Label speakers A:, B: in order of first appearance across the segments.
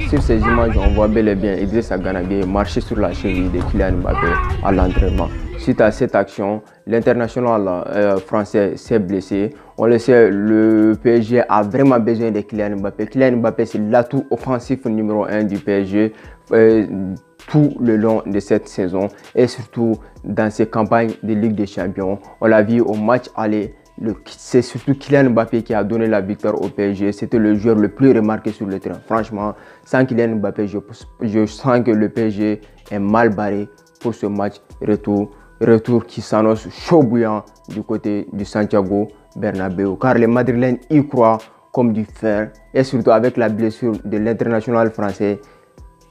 A: Sur ces images, on voit bel et bien Idrissa Gana Gueye marcher sur la cheville de Kylian Mbappé à l'entraînement. Suite à cette action, l'international français s'est blessé. On le sait, le PSG a vraiment besoin de Kylian Mbappé. Kylian Mbappé, c'est l'atout offensif numéro 1 du PSG tout le long de cette saison et surtout dans ses campagnes de Ligue des Champions. On l'a vu au match aller. C'est surtout Kylian Mbappé qui a donné la victoire au PSG. C'était le joueur le plus remarqué sur le terrain. Franchement, sans Kylian Mbappé, je sens que le PSG est mal barré pour ce match retour qui s'annonce chaud bouillant du côté du Santiago Bernabéu. Car les Madrilènes y croient comme du fer. Et surtout avec la blessure de l'international français.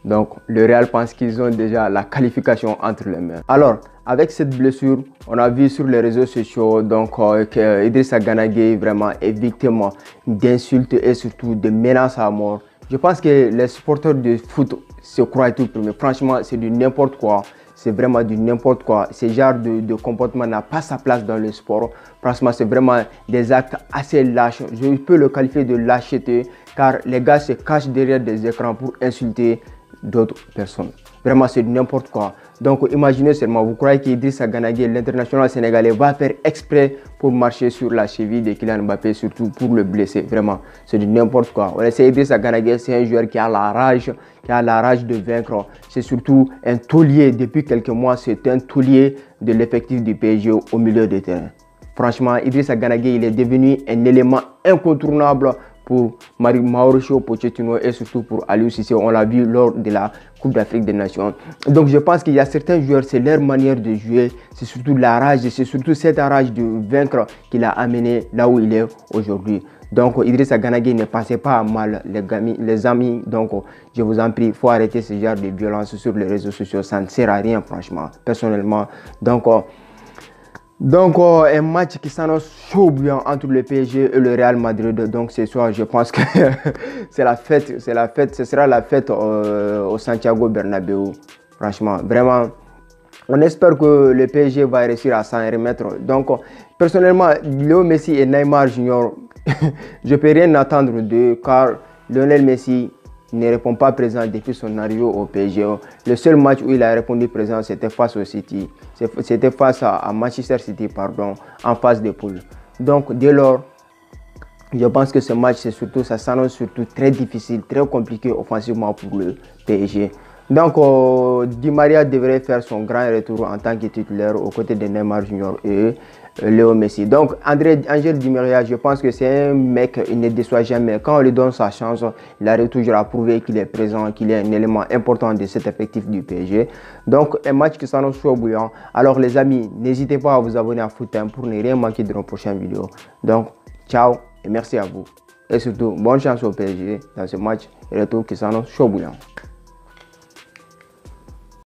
A: Donc, le Real pense qu'ils ont déjà la qualification entre les mains. Alors, avec cette blessure, on a vu sur les réseaux sociaux que Idrissa Gana Gueye vraiment est victime d'insultes et surtout de menaces à mort. Je pense que les supporters de foot se croient tout premier. Franchement, c'est du n'importe quoi. C'est vraiment du n'importe quoi. Ce genre de comportement n'a pas sa place dans le sport. Franchement, c'est vraiment des actes assez lâches. Je peux le qualifier de lâcheté car les gars se cachent derrière des écrans pour insulter d'autres personnes. Vraiment, c'est n'importe quoi. Donc, imaginez seulement, vous croyez qu'Idrissa Gana Gueye, l'international sénégalais, va faire exprès pour marcher sur la cheville de Kylian Mbappé, surtout pour le blesser. Vraiment, c'est du n'importe quoi. On sait Idrissa Gana Gueye, c'est un joueur qui a la rage de vaincre. C'est surtout un taulier. Depuis quelques mois, c'est un taulier de l'effectif du PSG au milieu de terrain. Franchement, Idrissa Gana Gueye, il est devenu un élément incontournable pour Mauricio Pochettino et surtout pour Aliou Cissé. On l'a vu lors de la Coupe d'Afrique des Nations. Donc je pense qu'il y a certains joueurs, c'est leur manière de jouer, c'est surtout la rage, c'est surtout cette rage de vaincre qui l'a amené là où il est aujourd'hui. Donc Idrissa Gana Gueye ne passez pas à mal les amis. Donc je vous en prie, il faut arrêter ce genre de violence sur les réseaux sociaux. Ça ne sert à rien franchement, personnellement. Donc un match qui s'annonce chaud bouillant entre le PSG et le Real Madrid. Donc ce soir, je pense que c'est la fête, ce sera la fête au Santiago Bernabéu. Franchement, vraiment, on espère que le PSG va réussir à s'en remettre. Donc personnellement, Léo Messi et Neymar Junior, je ne peux rien attendre d'eux car Lionel Messi ne répond pas présent depuis son arrivée au PSG. Le seul match où il a répondu présent, c'était face au City. C'était face à Manchester City, pardon, en phase de poule. Donc, dès lors, je pense que ce match, ça s'annonce surtout très difficile, très compliqué offensivement pour le PSG. Donc, Di Maria devrait faire son grand retour en tant que titulaire aux côtés de Neymar Junior et Léo Messi. Donc, Angel Di Maria, je pense que c'est un mec, il ne déçoit jamais. Quand on lui donne sa chance, il arrive toujours à prouver qu'il est présent, qu'il est un élément important de cet effectif du PSG. Donc, un match qui s'annonce chaud bouillant. Alors, les amis, n'hésitez pas à vous abonner à Foot Time pour ne rien manquer de nos prochaines vidéos. Donc, ciao et merci à vous. Et surtout, bonne chance au PSG dans ce match et retour qui s'annonce chaud bouillant.